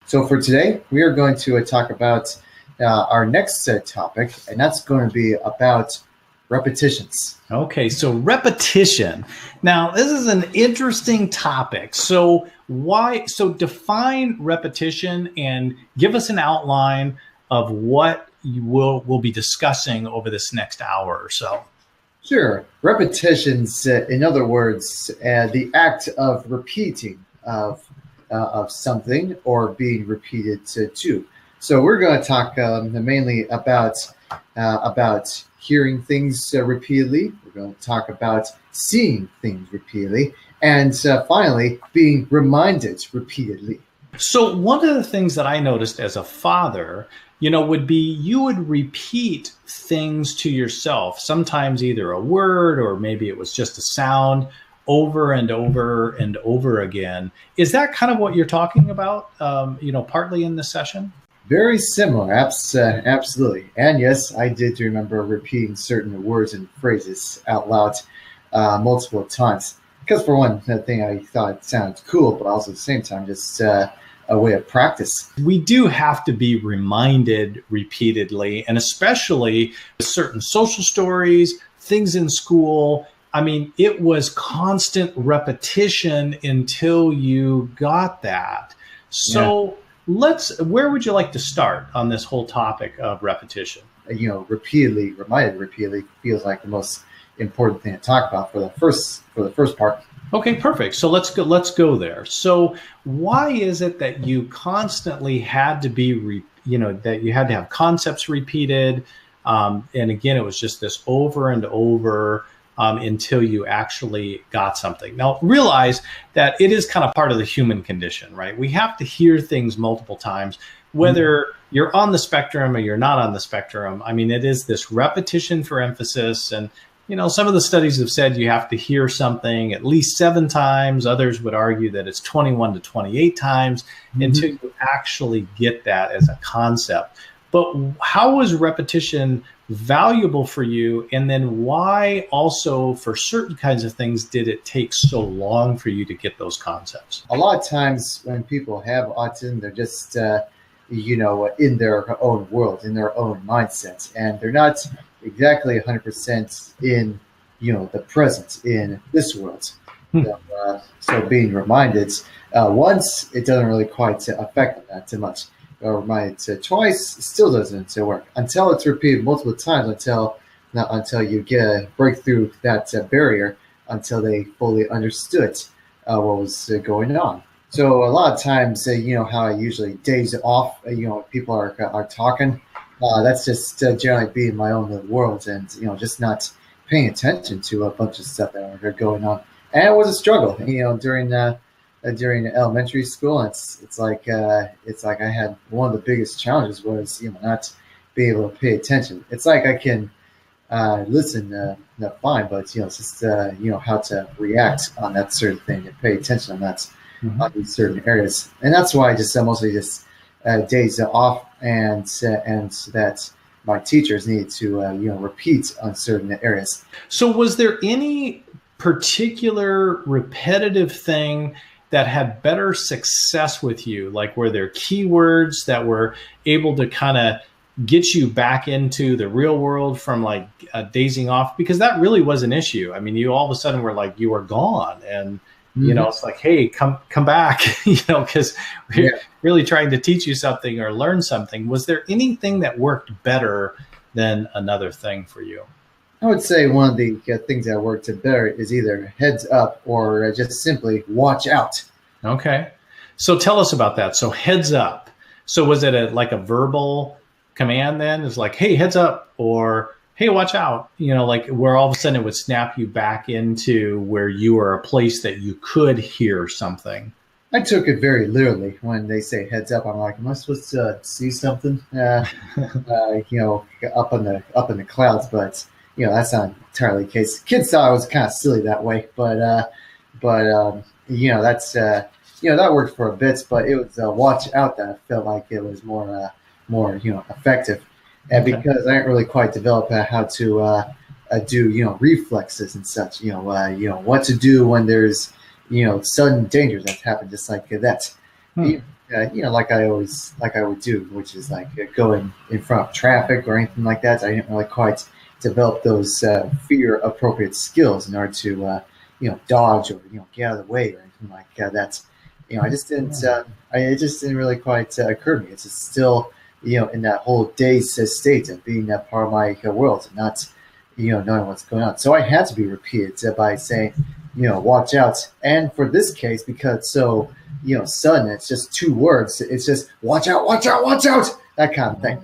So for today, we are going to talk about our next topic, and that's going to be about repetitions. Okay, so repetition. Now, this is an interesting topic. So define repetition and give us an outline of what we'll be discussing over this next hour or so. Sure. Repetitions, in other words, the act of repeating of something or being repeated to. So we're going to talk mainly about hearing things repeatedly. We're going to talk about seeing things repeatedly, and finally, being reminded repeatedly. So one of the things that I noticed as a father, would be you would repeat things to yourself, sometimes either a word or maybe it was just a sound over and over and over again. Is that kind of what you're talking about, partly in this session? Very similar, absolutely. And yes, I did remember repeating certain words and phrases out loud multiple times. Because for one thing, I thought it sounded cool, but also at the same time, just a way of practice. We do have to be reminded repeatedly, and especially with certain social stories, things in school. I mean, it was constant repetition until you got that. So where would you like to start on this whole topic of repetition? Reminded repeatedly feels like the most important thing to talk about for the first part. Okay, perfect. So let's go there. So why is it that you constantly had to be, that you had to have concepts repeated? And again, it was just this over and over until you actually got something. Now, realize that it is kind of part of the human condition, right? We have to hear things multiple times, whether you're on the spectrum or you're not on the spectrum. I mean, it is this repetition for emphasis. And some of the studies have said you have to hear something at least 7 times. Others would argue that it's 21 to 28 times until you actually get that as a concept. But how was repetition valuable for you? And then why also for certain kinds of things did it take so long for you to get those concepts? A lot of times when people have autism, they're just, in their own world, in their own mindset, and they're not exactly 100% in, the present in this world. So being reminded once, it doesn't really quite affect that too much. Reminded twice, still doesn't work until it's repeated multiple times, until you get a breakthrough that barrier, until they fully understood what was going on. So a lot of times, how I usually daze off, people are talking. That's just generally being in my own little world and, just not paying attention to a bunch of stuff that are going on. And it was a struggle, during elementary school. It's like I had one of the biggest challenges was, not being able to pay attention. It's like I can listen fine, but, it's just, how to react on that certain thing and pay attention on that, on these certain areas. And that's why I just mostly just days off and that my teachers need to repeat on certain areas. So was there any particular repetitive thing that had better success with you? Like, were there keywords that were able to kind of get you back into the real world from dazing off? Because that really was an issue. I mean, you all of a sudden were like, you were gone, and it's like, hey, come back, because we're really trying to teach you something or learn something. Was there anything that worked better than another thing for you? I would say one of the things that worked better is either heads up or just simply watch out. Okay. So tell us about that. So heads up. So was it like a verbal command then? It's like, hey, heads up, or hey, watch out, where all of a sudden it would snap you back into where you were a place that you could hear something. I took it very literally when they say heads up. I'm like, am I supposed to see something, up in the clouds? But that's not entirely the case. Kids thought I was kind of silly that way, but that's that worked for a bit. But it was watch out that I felt like it was more effective, and because I didn't really quite develop how to do reflexes and such. What to do when there's sudden dangers that happen, just like that. like I would do, which is like going in front of traffic or anything like that. I didn't really quite develop those fear appropriate skills in order to dodge or get out of the way or anything like that. I just didn't. It just didn't really quite occur to me. It's just still in that whole dazed state of being that part of my world and not knowing what's going on. So I had to be repeated by saying watch out. And for this case, because it's so sudden, it's just two words. It's just watch out, watch out, watch out, that kind of thing.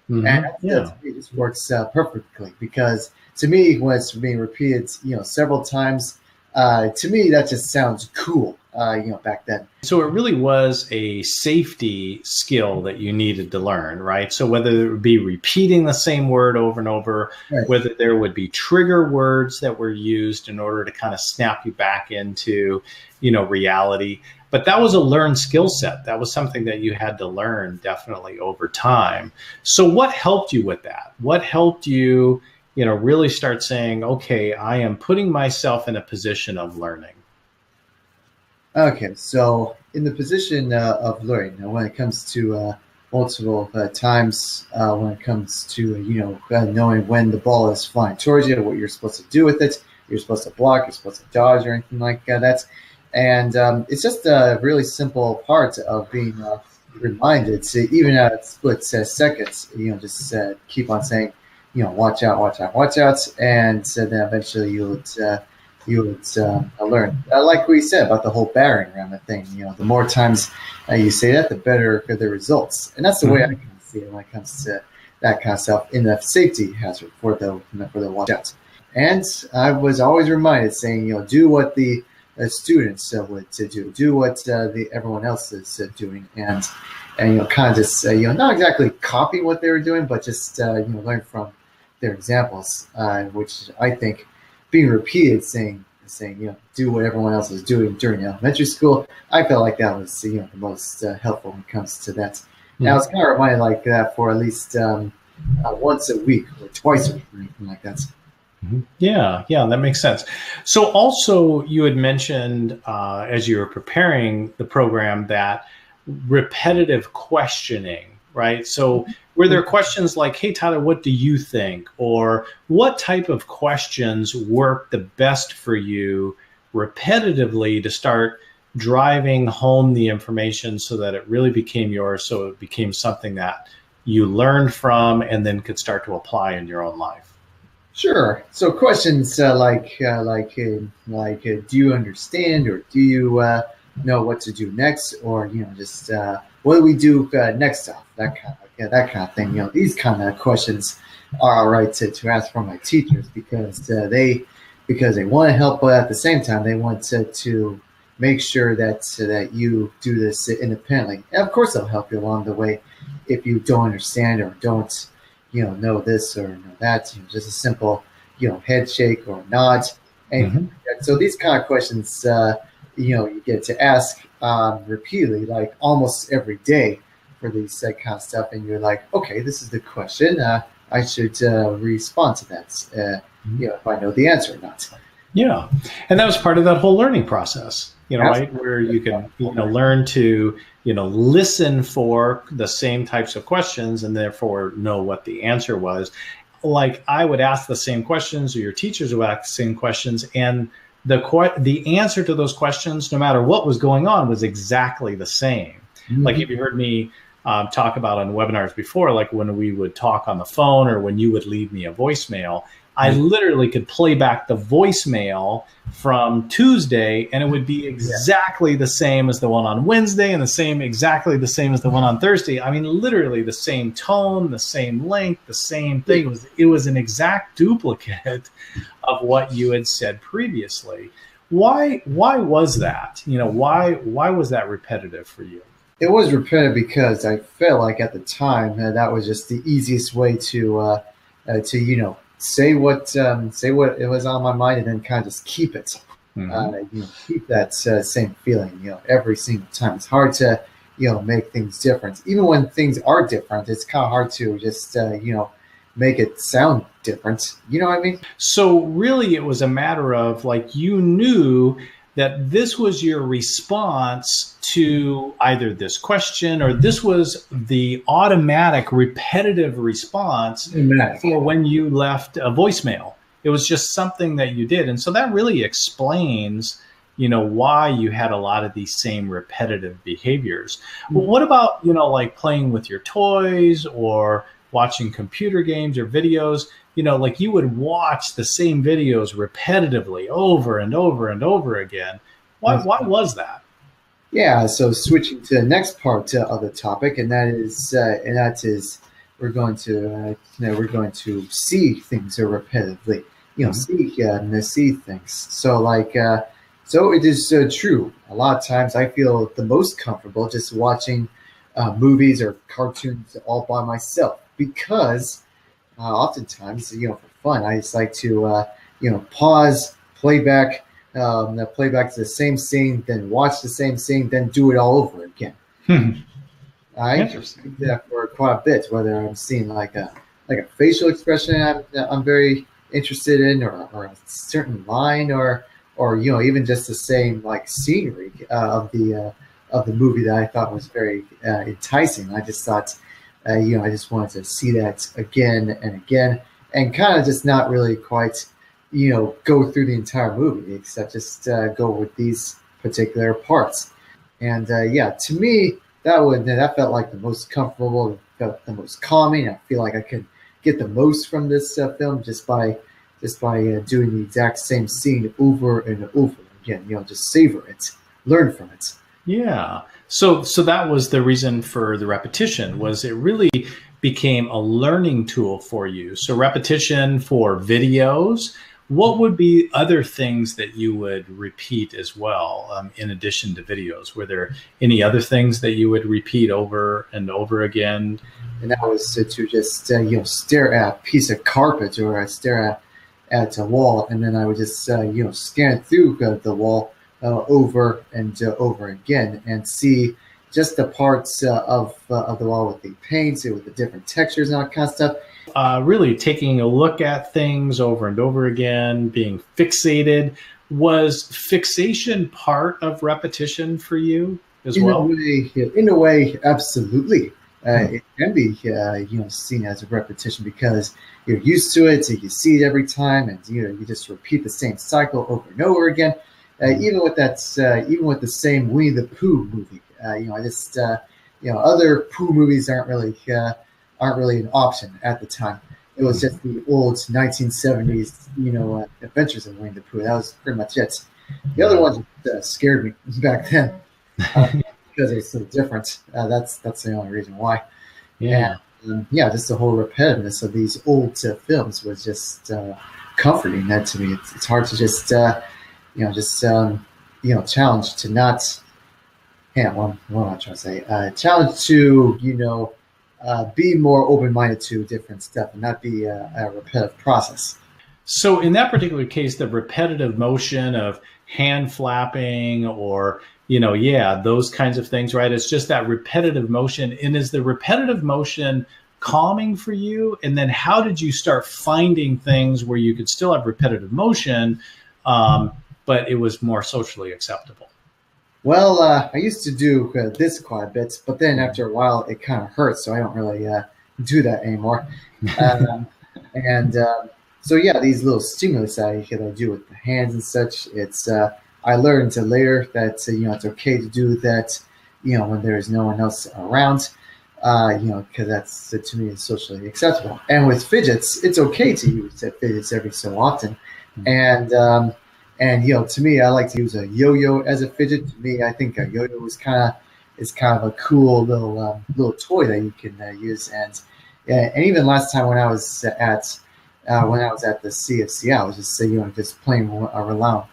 Mm-hmm. And to me, it just works perfectly because to me, when it's being repeated, several times, to me that just sounds cool. Back then. So it really was a safety skill that you needed to learn, right? So whether it would be repeating the same word over and over, right, whether there would be trigger words that were used in order to kind of snap you back into, reality. But that was a learned skill set. That was something that you had to learn definitely over time. So what helped you with that? What helped you, really start saying, okay, I am putting myself in a position of learning? Okay, so in the position of learning, when it comes to multiple times, when it comes to knowing when the ball is flying towards you, what you're supposed to do with it, you're supposed to block, you're supposed to dodge, or anything like that, and it's just a really simple part of being reminded to even at split seconds, just keep on saying, watch out, watch out, watch out, and then eventually you would learn. Like we said about the whole battering ram thing, the more times you say that, the better the results. And that's the way I can see it when it comes to that kind of stuff in the safety hazard for the watch out. And I was always reminded saying, do what the students would do what everyone else is doing, and kind of just not exactly copy what they were doing, but just learn from their examples, which I think being repeated, saying, do what everyone else is doing during elementary school. I felt like that was, the most helpful when it comes to that. Mm-hmm. Now, I was kind of reminded like that for at least once a week or twice a week or anything like that. Mm-hmm. Yeah, that makes sense. So also you had mentioned as you were preparing the program that repetitive questioning, right? So were there questions like, hey, Tyler, what do you think? Or what type of questions work the best for you repetitively to start driving home the information so that it really became yours, so it became something that you learned from and then could start to apply in your own life? Sure. So questions like do you understand, or do you know what to do next, or just what do we do next off, that kind of thing. These kind of questions are all right to ask from my teachers because they want to help, but at the same time they want to make sure that you do this independently. And of course they'll help you along the way if you don't understand or don't know this or know that. Just a simple head shake or nod. And so these kind of questions you get to ask repeatedly, like almost every day for these kind of stuff, and you're like, okay, this is the question. I should respond to that, if I know the answer or not. Yeah, and that was part of that whole learning process, right, where you can learn to listen for the same types of questions and therefore know what the answer was. Like I would ask the same questions, or your teachers would ask the same questions, and the answer to those questions, no matter what was going on, was exactly the same. Mm-hmm. Like if you heard me talk about on webinars before, like when we would talk on the phone or when you would leave me a voicemail, I literally could play back the voicemail from Tuesday and it would be exactly the same as the one on Wednesday and exactly the same as the one on Thursday. I mean, literally the same tone, the same length, the same thing. It was an exact duplicate of what you had said previously. Why was that? Why was that repetitive for you? It was repetitive because I felt like at the time that was just the easiest way to say what it was on my mind, and then kind of just keep it. Keep that same feeling. Every single time. It's hard to make things different. Even when things are different, it's kind of hard to just make it sound different. You know what I mean? So really, it was a matter of like you knew that this was your response to either this question, or this was the automatic repetitive response for when you left a voicemail. It was just something that you did. And so that really explains, why you had a lot of these same repetitive behaviors. Well, what about, like playing with your toys or watching computer games or videos? Like you would watch the same videos repetitively over and over and over again. Why was that? Yeah, so switching to the next part of the topic, and that is we're going to see things repetitively, see things. So it is true. A lot of times I feel the most comfortable just watching movies or cartoons all by myself, because oftentimes, for fun, I just like to, pause, play back to the same scene, then watch the same scene, then do it all over again. I do that for quite a bit, whether I'm seeing like a facial expression I'm very interested in, or a certain line, or even just the same like scenery of the movie that I thought was very enticing. I just thought, I just wanted to see that again and again, and kind of just not really quite, go through the entire movie, except just go with these particular parts. And to me, that felt like the most comfortable, felt the most calming. I feel like I could get the most from this film just by doing the exact same scene over and over again. Just savor it, learn from it. Yeah. So that was the reason for the repetition, was it really became a learning tool for you. So repetition for videos. What would be other things that you would repeat as well, in addition to videos? Were there any other things that you would repeat over and over again? And that was to just stare at a piece of carpet, or stare at a wall, and then I would just scan through the wall over and over again, and see just the parts of the wall with the paints, with the different textures and all that kind of stuff. Really taking a look at things over and over again, being fixated. Was fixation part of repetition for you as well? In a way, absolutely. It can be seen as a repetition, because you're used to it, so you see it every time, and you just repeat the same cycle over and over again. Even with the same Winnie the Pooh movie, I just other Pooh movies aren't really an option at the time. It was just the old 1970s Adventures of Winnie the Pooh. That was pretty much it. The other ones scared me back then because they're so different. That's the only reason why. Yeah. And, just the whole repetitiveness of these old films was just comforting. That to me, it's hard to just challenge to not. Yeah, what am I trying to say? Challenge to be more open-minded to different stuff, and not be a repetitive process. So in that particular case, the repetitive motion of hand flapping, or those kinds of things, right? It's just that repetitive motion. And is the repetitive motion calming for you? And then how did you start finding things where you could still have repetitive motion, but it was more socially acceptable? Well, I used to do this quite a bit, but then after a while it kind of hurts, so I don't really do that anymore. So these little stimulus that I do with the hands and such, it's I learned later that it's okay to do that when there is no one else around, because that's to me is socially acceptable. And with fidgets, it's okay to use fidgets every so often, and to me, I like to use a yo-yo as a fidget. To me, I think a yo-yo is kind of a cool little toy that you can use. And even last time when I was at the CFC, I was just playing around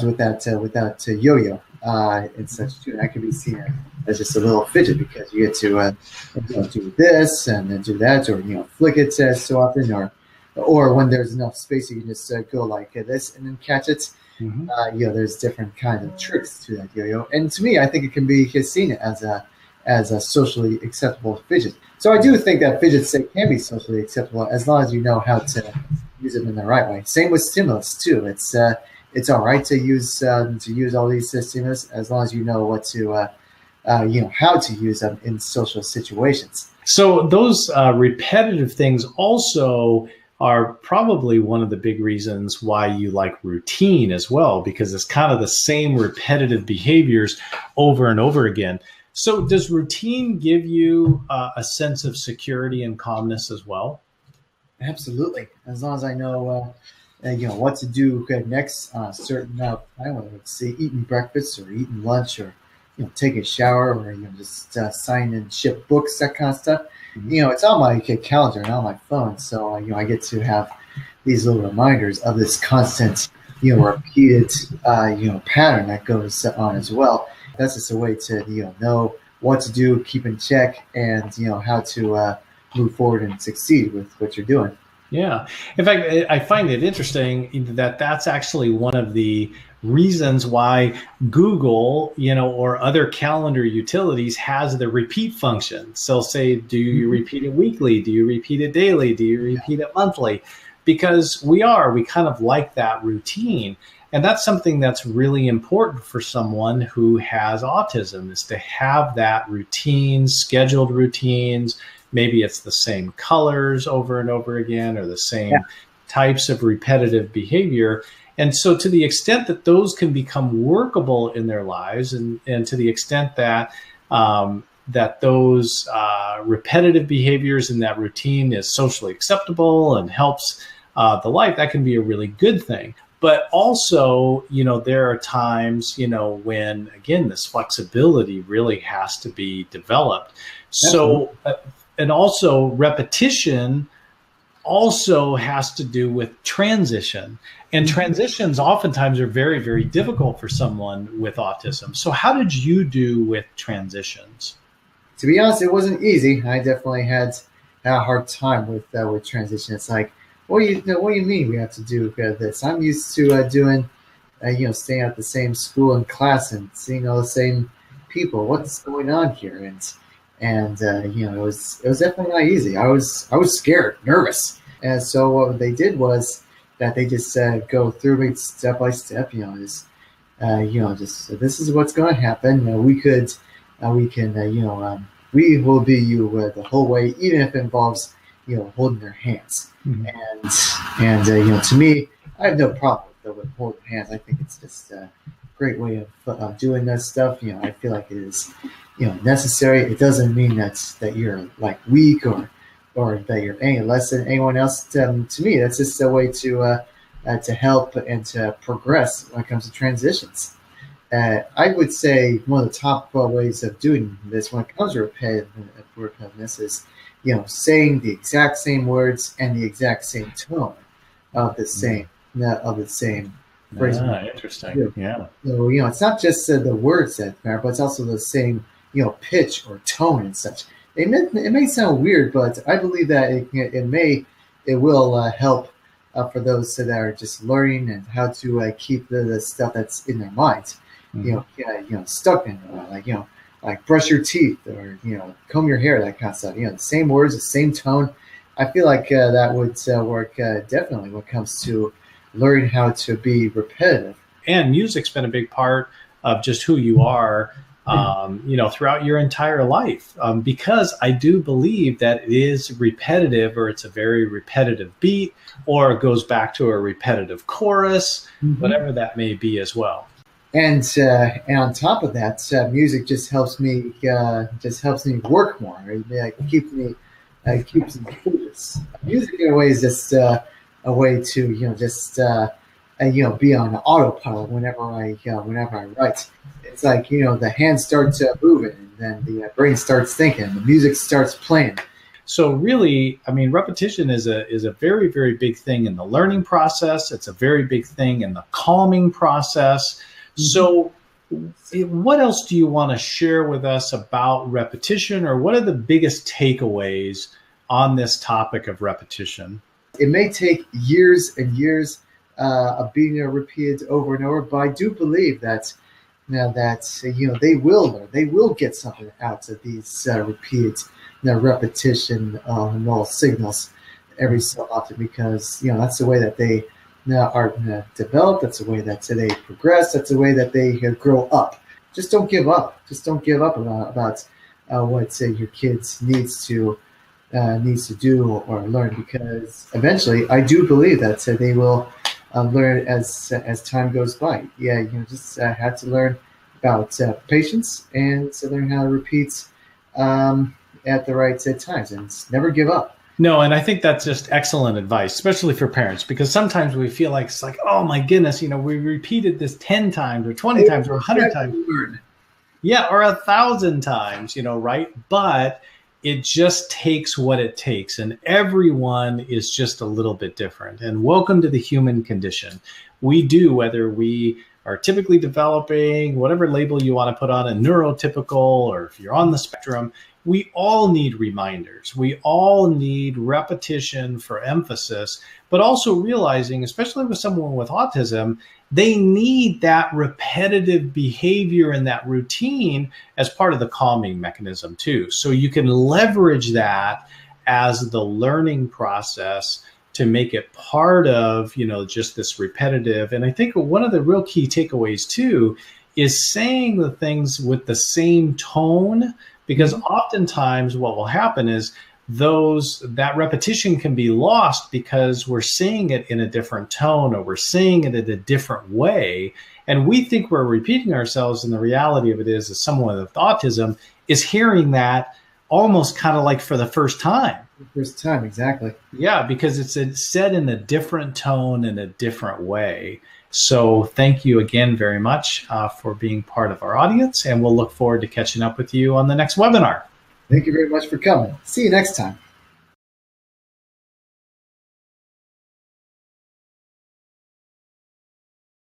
with that yo-yo and such too. And that can be seen as just a little fidget, because you get to do this and then do that, or flick it so often, or when there's enough space, you can just go like this and then catch it. Mm-hmm. There's different kinds of tricks to that yo-yo, and to me, I think it can be seen as a socially acceptable fidget. So I do think that fidgets can be socially acceptable, as long as you know how to use them in the right way. Same with stimulus too. It's all right to use all these stimulus as long as you know what to how to use them in social situations. So those repetitive things also are probably one of the big reasons why you like routine as well, because it's kind of the same repetitive behaviors over and over again. So does routine give you a sense of security and calmness as well? Absolutely. As long as I know, what to do next on a certain time, whether it's eating breakfast or eating lunch or, take a shower or, just sign and ship books, that kind of stuff. It's on my calendar and on my phone. So, I get to have these little reminders of this constant, repeated, pattern that goes on as well. That's just a way to, know what to do, keep in check, and, how to move forward and succeed with what you're doing. Yeah. In fact, I find it interesting that that's actually one of the reasons why Google, or other calendar utilities has the repeat function. So say, do you repeat it weekly? Do you repeat it daily? Do you repeat it monthly? Because we kind of like that routine. And that's something that's really important for someone who has autism, is to have that routine, scheduled routines. Maybe it's the same colors over and over again, or the same types of repetitive behavior. And so to the extent that those can become workable in their lives, and to the extent that that those repetitive behaviors in that routine is socially acceptable and helps the life, that can be a really good thing. But also, there are times, when, again, this flexibility really has to be developed. So, and also repetition also has to do with transition. And transitions oftentimes are very, very difficult for someone with autism. So how did you do with transitions? To be honest, it wasn't easy. I definitely had a hard time with transition. It's like, what do you mean we have to do this? I'm used to doing, staying at the same school and class and seeing all the same people. What's going on here? And it was definitely not easy. I was scared, nervous, and so what they did was that they just go through it step by step. Just this is what's going to happen. We will be you the whole way, even if it involves holding their hands. And to me, I have no problem with holding hands. I think it's just a great way of doing that stuff. I feel like it is necessary. It doesn't mean that you're like weak or that you're any less than anyone else. To me, that's just a way to help and to progress when it comes to transitions. I would say one of the top ways of doing this when it comes to repetitiveness is saying the exact same words and the exact same tone of the same phrase. Interesting. Yeah. So it's not just the words that matter, but it's also the same pitch or tone and such. It may sound weird, but I believe that it will help for those that are just learning and how to keep the stuff that's in their minds. Stuck in like brush your teeth or comb your hair, that kind of stuff. The same words, the same tone. I feel like that would work definitely when it comes to learning how to be repetitive. And music's been a big part of just who you are, throughout your entire life, because I do believe that it is repetitive, or it's a very repetitive beat, or it goes back to a repetitive chorus, whatever that may be as well. And on top of that, music just helps me work more. Right? It keeps me focused. Music in a way is just a way to be on autopilot whenever I write. It's like the hands start moving, and then the brain starts thinking, and the music starts playing. So really, I mean, repetition is a very, very big thing in the learning process. It's a very big thing in the calming process. So what else do you want to share with us about repetition, or what are the biggest takeaways on this topic of repetition? It may take years and years of being repeated over and over, but I do believe that they will learn. They will get something out of these repeated repetition signals. every so often, because that's the way that they are developed. That's the way that they progress. That's the way that they grow up. Just don't give up. Just don't give up about what your kids needs to do or learn, because eventually I do believe that they will learn as time goes by. Yeah, just have to learn about patience, and to learn how to repeat at the right times, and never give up. No, and I think that's just excellent advice, especially for parents, because sometimes we feel like it's like, oh my goodness, we repeated this 10 times or 20 times or 100 times. Yeah, or 1,000 times, right? But it just takes what it takes, and everyone is just a little bit different. And welcome to the human condition. We do, whether we are typically developing, whatever label you want to put on, a neurotypical, or if you're on the spectrum, we all need reminders. We all need repetition for emphasis, but also realizing, especially with someone with autism, they need that repetitive behavior and that routine as part of the calming mechanism too. So you can leverage that as the learning process to make it part of, just this repetitive. And I think one of the real key takeaways too is saying the things with the same tone, because oftentimes what will happen is that repetition can be lost because we're saying it in a different tone, or we're saying it in a different way. And we think we're repeating ourselves, and the reality of it is someone with autism is hearing that almost kind of like for the first time. First time, exactly. Yeah, because it's said in a different tone, in a different way. So thank you again very much for being part of our audience, and we'll look forward to catching up with you on the next webinar. Thank you very much for coming. See you next time.